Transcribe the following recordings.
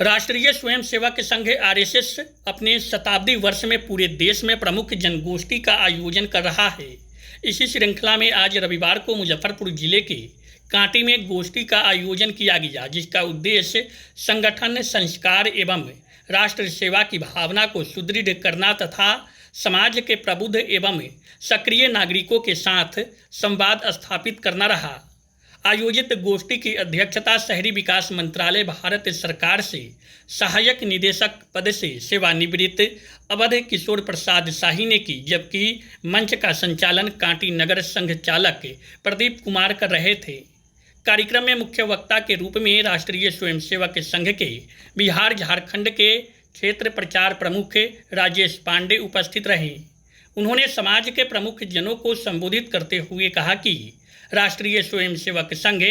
राष्ट्रीय स्वयंसेवक संघ आरएसएस अपने शताब्दी वर्ष में पूरे देश में प्रमुख जनगोष्ठी का आयोजन कर रहा है। इसी श्रृंखला में आज रविवार को मुजफ्फरपुर जिले के कांटी में गोष्ठी का आयोजन किया गया, जिसका उद्देश्य संगठन, संस्कार एवं राष्ट्र सेवा की भावना को सुदृढ़ करना तथा समाज के प्रबुद्ध एवं सक्रिय नागरिकों के साथ संवाद स्थापित करना रहा। आयोजित गोष्ठी की अध्यक्षता शहरी विकास मंत्रालय भारत सरकार से सहायक निदेशक पद से सेवानिवृत्त अवध किशोर प्रसाद शाही ने की, जबकि मंच का संचालन कांटी नगर संघ चालक प्रदीप कुमार कर रहे थे। कार्यक्रम में मुख्य वक्ता के रूप में राष्ट्रीय स्वयंसेवक संघ के बिहार झारखंड के क्षेत्र प्रचार प्रमुख राजेश पांडे उपस्थित रहे। उन्होंने समाज के प्रमुख जनों को संबोधित करते हुए कहा कि राष्ट्रीय स्वयंसेवक संघ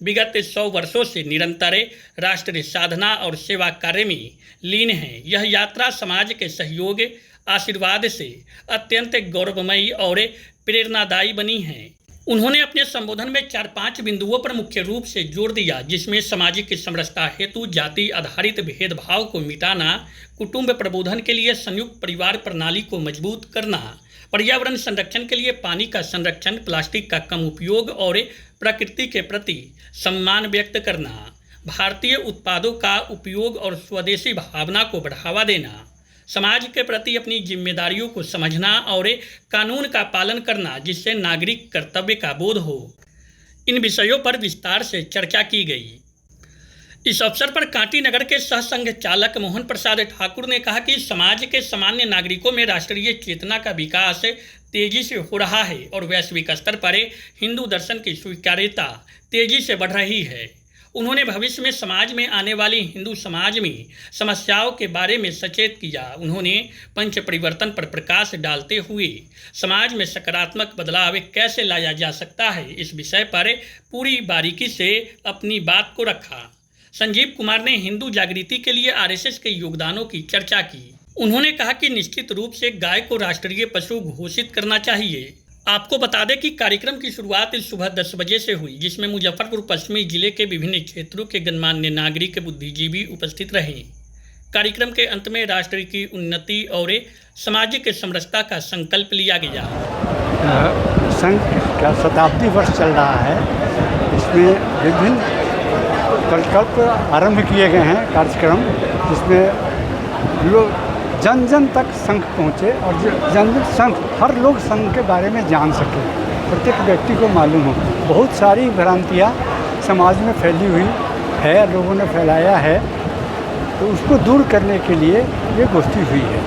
विगत 100 वर्षों से निरंतर राष्ट्रीय साधना और सेवा कार्य में लीन है। यह यात्रा समाज के सहयोग, आशीर्वाद से अत्यंत गौरवमयी और प्रेरणादायी बनी है। उन्होंने अपने संबोधन में 4-5 बिंदुओं पर मुख्य रूप से जोर दिया, जिसमें सामाजिक समरसता हेतु जाति आधारित भेदभाव को मिटाना, कुटुंब प्रबोधन के लिए संयुक्त परिवार प्रणाली को मजबूत करना, पर्यावरण संरक्षण के लिए पानी का संरक्षण, प्लास्टिक का कम उपयोग और प्रकृति के प्रति सम्मान व्यक्त करना, भारतीय उत्पादों का उपयोग और स्वदेशी भावना को बढ़ावा देना, समाज के प्रति अपनी जिम्मेदारियों को समझना और कानून का पालन करना, जिससे नागरिक कर्तव्य का बोध हो। इन विषयों पर विस्तार से चर्चा की गई। इस अवसर पर कांटी नगर के सह संघ चालक मोहन प्रसाद ठाकुर ने कहा कि समाज के सामान्य नागरिकों में राष्ट्रीय चेतना का विकास तेजी से हो रहा है और वैश्विक स्तर पर हिंदू दर्शन की स्वीकार्यता तेजी से बढ़ रही है। उन्होंने भविष्य में समाज में आने वाली हिंदू समाज में समस्याओं के बारे में सचेत किया। उन्होंने पंच परिवर्तन पर प्रकाश डालते हुए समाज में सकारात्मक बदलाव कैसे लाया जा सकता है, इस विषय पर पूरी बारीकी से अपनी बात को रखा। संजीव कुमार ने हिंदू जागृति के लिए आरएसएस के योगदानों की चर्चा की। उन्होंने कहा कि निश्चित रूप से गाय को राष्ट्रीय पशु घोषित करना चाहिए। आपको बता दें कि कार्यक्रम की शुरुआत सुबह 10 बजे से हुई, जिसमें मुजफ्फरपुर पश्चिमी जिले के विभिन्न क्षेत्रों के गणमान्य नागरिक, बुद्धिजीवी उपस्थित रहे। कार्यक्रम के अंत में राष्ट्र की उन्नति और सामाजिक समरसता का संकल्प लिया गया। संघ का शताब्दी वर्ष चल रहा है। इसमें विभिन्न संकल्प आरंभ किए गए हैं कार्यक्रम, जिसमें लोग जन जन तक संघ पहुँचे और जन जन संघ हर लोग संघ के बारे में जान सके, प्रत्येक व्यक्ति को मालूम हो। बहुत सारी भ्रांतियाँ समाज में फैली हुई है, लोगों ने फैलाया है, तो उसको दूर करने के लिए ये गोष्ठी हुई है,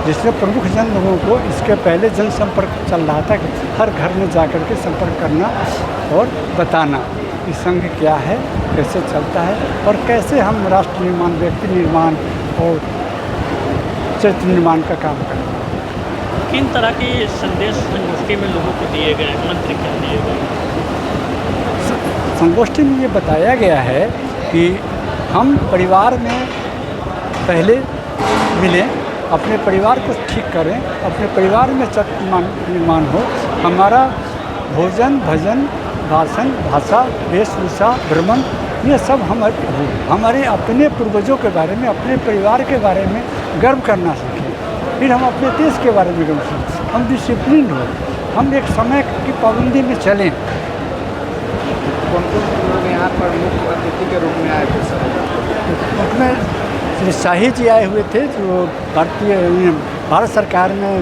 जिसमें प्रमुख जन लोगों को इसके पहले जनसंपर्क चल रहा था कि हर घर में जाकर के संपर्क करना और बताना कि संघ क्या है, कैसे चलता है और कैसे हम राष्ट्र निर्माण, व्यक्ति निर्माण और चरित्र निर्माण का काम करें। किन तरह के संदेश संगोष्ठी में लोगों को दिए गए, मंत्र क्या दिए गए? संगोष्ठी में ये बताया गया है कि हम परिवार में पहले मिलें, अपने परिवार को ठीक करें, अपने परिवार में चरित्र निर्माण हो। हमारा भोजन, भजन, भाषण, भाषा, वेशभूषा, भ्रमण, ये सब हमारे अपने पूर्वजों के बारे में, अपने परिवार के बारे में गर्व करना सीखें। फिर हम अपने देश के बारे में गर्व सीखें। हम डिसिप्लिन हो, हम एक समय की पाबंदी में चलें। कौन-कौन लोग यहाँ पर मुख्य अतिथि के रूप में आए थे सर? उसमें श्री शाही जी आए हुए थे, जो भारत सरकार में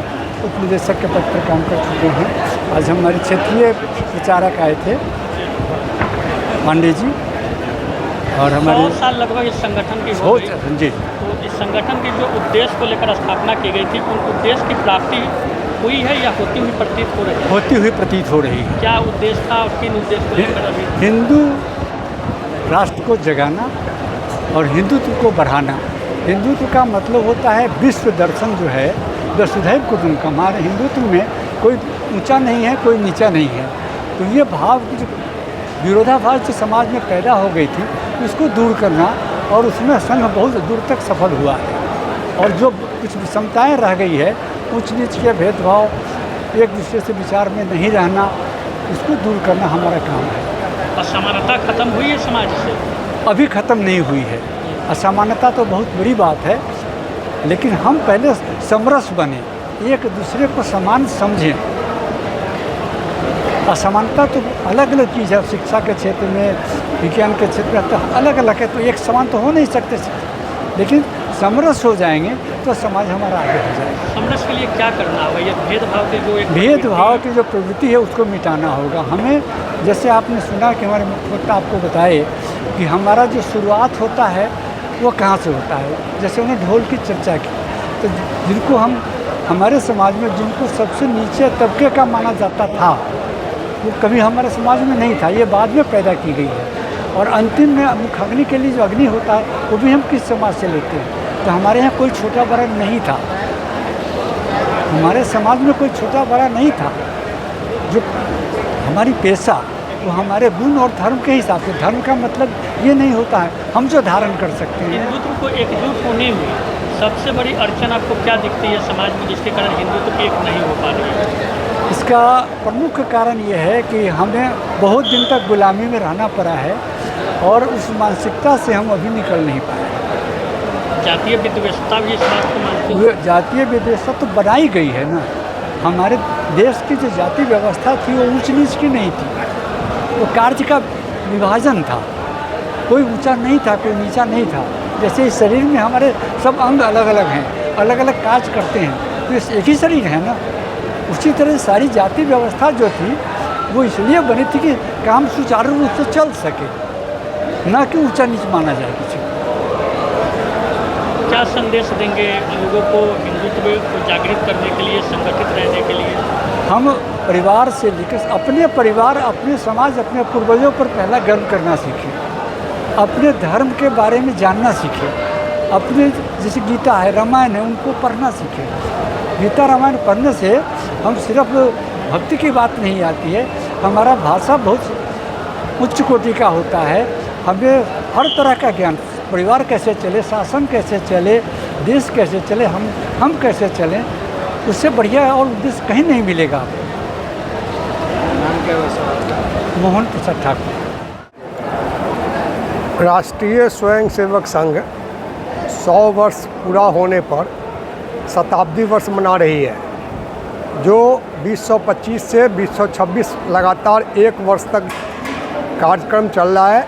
उप निदेशक के पद पर काम कर चुके हैं। आज हमारे क्षेत्रीय प्रचारक आए थे, पांडे जी, और हमारे 100 साल लगभग इस संगठन की हो गई। जी, तो इस संगठन के जो उद्देश्य को लेकर स्थापना की गई थी, उन उद्देश्य की प्राप्ति हुई है या होती हुई प्रतीत हो रही है? होती हुई प्रतीत हो रही है। क्या उद्देश्य था और किन उद्देश्य को लेकर अभी? हिंदू राष्ट्र को जगाना और हिंदुत्व को बढ़ाना। हिंदुत्व का मतलब होता है विश्व दर्शन, जो है वसुधैव कुटुम्बकम। हमारे हिंदुत्व में कोई ऊंचा नहीं है, कोई नीचा नहीं है। तो ये भाव, जो विरोधाभास जो समाज में पैदा हो गई थी, उसको दूर करना, और उसमें संघ बहुत दूर तक सफल हुआ है। और जो कुछ विषमताएँ रह गई है, ऊंच नीच के भेदभाव, एक दूसरे से विचार में नहीं रहना, उसको दूर करना हमारा काम है। असमानता खत्म हुई है समाज से? अभी ख़त्म नहीं हुई है। असमानता तो बहुत बड़ी बात है, लेकिन हम पहले समरस बने, एक दूसरे को समान समझें। असमानता तो अलग अलग चीज़ है, शिक्षा के क्षेत्र में, विज्ञान के क्षेत्र में तो अलग अलग है, तो एक समान तो हो नहीं सकते, लेकिन समरस हो जाएंगे तो समाज हमारा आगे हो जाएगा। समरस के लिए क्या करना होगा? ये भेदभाव के जो एक भेदभाव की जो प्रवृत्ति है उसको मिटाना होगा हमें। जैसे आपने सुना कि हमारे मुख्यमंत्री आपको बताए कि हमारा जो शुरुआत होता है वो कहाँ से होता है, जैसे उन्होंने ढोल की चर्चा की, तो जिनको हम हमारे समाज में जिनको सबसे नीचे तबके का माना जाता था वो कभी हमारे समाज में नहीं था, ये बाद में पैदा की गई है। और अंतिम में मुखाग्नि के लिए जो अग्नि होता है वो भी हम किस समाज से लेते हैं, तो हमारे यहाँ कोई छोटा बड़ा नहीं था, हमारे समाज में कोई छोटा बड़ा नहीं था। जो हमारी पेशा वो हमारे गुण और धर्म के हिसाब से, धर्म का मतलब ये नहीं होता है हम जो धारण कर सकते हैं। हिंदुत्व को एकजुट होने में सबसे बड़ी अड़चन आपको क्या दिखती है समाज में, जिसके कारण हिंदुत्व एक नहीं हो पा रही है? इसका प्रमुख कारण ये है कि हमें बहुत दिन तक गुलामी में रहना पड़ा है और उस मानसिकता से हम अभी निकल नहीं पाए। जातीय विद्वेषता भी इस बात को मानते हैं? जातीय विद्वेषता तो बनाई गई है ना, हमारे देश की जो जाति व्यवस्था थी वो ऊंच नीच की नहीं थी, वो कार्य का विभाजन था, कोई ऊंचा नहीं था कोई नीचा नहीं था। जैसे इस शरीर में हमारे सब अंग अलग अलग हैं, अलग अलग कार्य करते हैं, तो इस एक ही शरीर है ना। उसी तरह सारी जाति व्यवस्था जो थी वो इसलिए बनी थी कि काम सुचारू रूप से चल सके, ना कि ऊंचा नीच माना जाए किसी को। क्या संदेश देंगे लोगों को हिंदुत्व को जागृत करने के लिए, संगठित रहने के लिए? हम परिवार से लेकर अपने परिवार, अपने समाज, अपने पूर्वजों पर पहला गर्व करना सीखें, अपने धर्म के बारे में जानना सीखें, अपने जैसे गीता है, रामायण है, उनको पढ़ना सीखें। गीता रामायण पढ़ने से हम सिर्फ भक्ति की बात नहीं आती है, हमारा भाषा बहुत उच्च कोटि का होता है, हमें हर तरह का ज्ञान, परिवार कैसे चले, शासन कैसे चले, देश कैसे चले, हम कैसे चलें, उससे बढ़िया और उद्देश्य कहीं नहीं मिलेगा आपको। नाम क्या है वैसे? मोहन प्रसाद ठाकुर। राष्ट्रीय स्वयंसेवक संघ 100 वर्ष पूरा होने पर शताब्दी वर्ष मना रही है, जो 2025 से 2026 लगातार 1 वर्ष तक कार्यक्रम चल रहा है।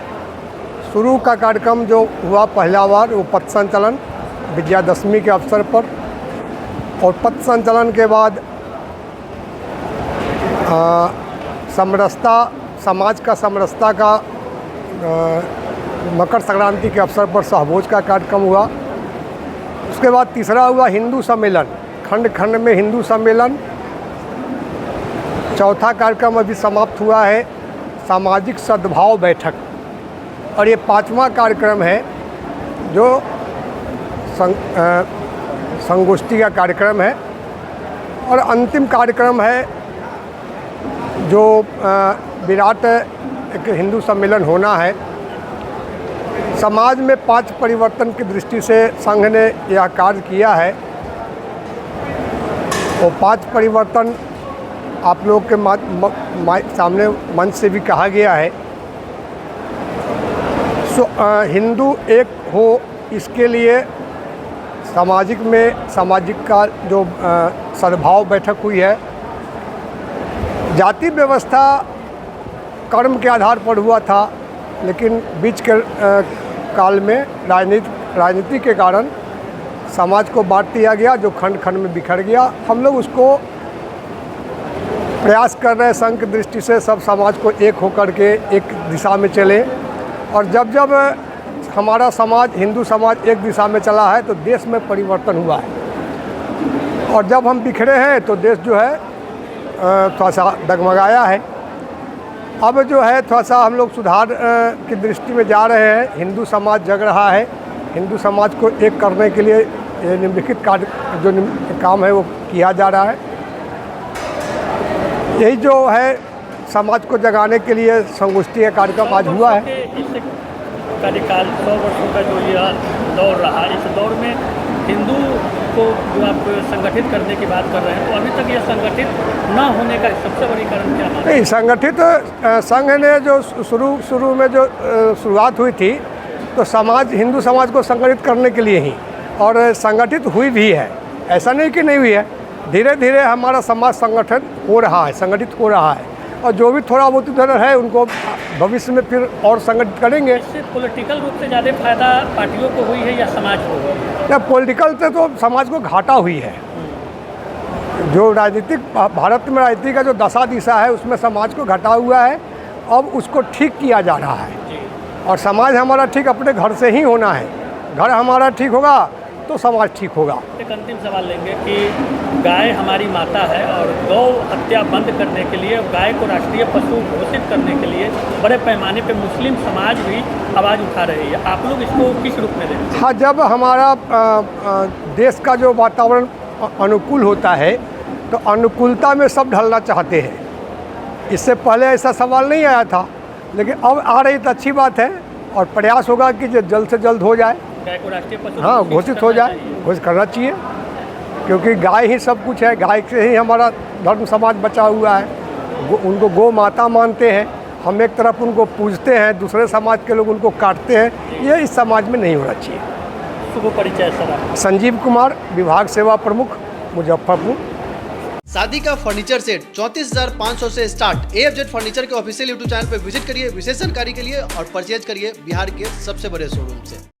शुरू का कार्यक्रम जो हुआ पहला बार वो पथ संचलन विजयादशमी के अवसर पर, और पथ संचलन के बाद समरसता, समाज का समरसता का मकर संक्रांति के अवसर पर सहभोज का कार्यक्रम हुआ। उसके बाद तीसरा हुआ हिंदू सम्मेलन, खंड खंड में हिंदू सम्मेलन। चौथा कार्यक्रम अभी समाप्त हुआ है सामाजिक सद्भाव बैठक, और ये 5वां कार्यक्रम है जो संगोष्ठी का कार्यक्रम है, और अंतिम कार्यक्रम है जो विराट एक हिंदू सम्मेलन होना है। समाज में 5 परिवर्तन की दृष्टि से संघ ने यह कार्य किया है। वो 5 परिवर्तन आप लोग के सामने मंच से भी कहा गया है। हिंदू एक हो, इसके लिए सामाजिक का जो सद्भाव बैठक हुई है। जाति व्यवस्था कर्म के आधार पर हुआ था, लेकिन बीच के काल में राजनीति के कारण समाज को बांट दिया गया, जो खंड खंड में बिखर गया। हम लोग उसको प्रयास कर रहे हैं संघ की दृष्टि से सब समाज को एक होकर के एक दिशा में चले, और जब हमारा समाज, हिंदू समाज एक दिशा में चला है तो देश में परिवर्तन हुआ है, और जब हम बिखरे हैं तो देश जो है थोड़ा सा डगमगाया है। अब जो है थोड़ा सा हम लोग सुधार की दृष्टि में जा रहे हैं। हिंदू समाज जग रहा है, हिंदू समाज को एक करने के लिए ये निम्नलिखित कार्य जो काम है वो किया जा रहा है। यही जो है समाज को जगाने के लिए संगोष्ठी का कार्यक्रम आज हुआ है। इस कार्यकाल 100 वर्षों का जो यह दौर रहा, इस दौर में हिंदू को जो आप संगठित करने की बात कर रहे हैं, तो अभी तक यह संगठित न होने का सबसे बड़ी कारण क्या है? संगठित संघ ने जो शुरू में जो शुरुआत हुई थी तो समाज, हिंदू समाज को संगठित करने के लिए ही, और संगठित हुई भी है, ऐसा नहीं कि नहीं हुई है। धीरे धीरे हमारा समाज संगठन हो रहा है, संगठित हो रहा है, और जो भी थोड़ा बहुत इधर है उनको भविष्य में फिर और संगठित करेंगे। इससे पॉलिटिकल रूप से ज़्यादा फायदा पार्टियों को हुई है या समाज को हुई है? या पॉलिटिकल से तो समाज को घाटा हुई है। जो राजनीतिक, भारत में राजनीति का जो दशा दिशा है उसमें समाज को घटा हुआ है, अब उसको ठीक किया जा रहा है। और समाज हमारा ठीक अपने घर से ही होना है। घर हमारा ठीक होगा तो समाज ठीक होगा। एक अंतिम सवाल लेंगे कि गाय हमारी माता है और गौ हत्या बंद करने के लिए, गाय को राष्ट्रीय पशु घोषित करने के लिए बड़े पैमाने पे मुस्लिम समाज भी आवाज़ उठा रही है, आप लोग इसको किस रूप में देखते हैं? हाँ, जब हमारा देश का जो वातावरण अनुकूल होता है तो अनुकूलता में सब ढलना चाहते हैं। इससे पहले ऐसा सवाल नहीं आया था, लेकिन अब आ रही तो अच्छी बात है, और प्रयास होगा कि जल्द से जल्द हो जाए। गाय को राष्ट्रीय पशु हाँ, घोषित हो जाए, घोषित करना चाहिए, क्योंकि गाय ही सब कुछ है। गाय से ही हमारा धर्म समाज बचा हुआ है। उनको गौ माता मानते हैं, हम एक तरफ उनको पूजते हैं, दूसरे समाज के लोग उनको काटते हैं। ये इस समाज में नहीं होना चाहिए। शुभ परिचय सर। संजीव कुमार, विभाग सेवा प्रमुख, मुजफ्फरपुर। शादी का फर्नीचर सेट 34,500 से स्टार्ट। AFZ फर्नीचर के ऑफिशियल यूट्यूब चैनल पर विजिट करिए विशेष जानकारी के लिए और परचेज करिए बिहार के सबसे बड़े शोरूम से।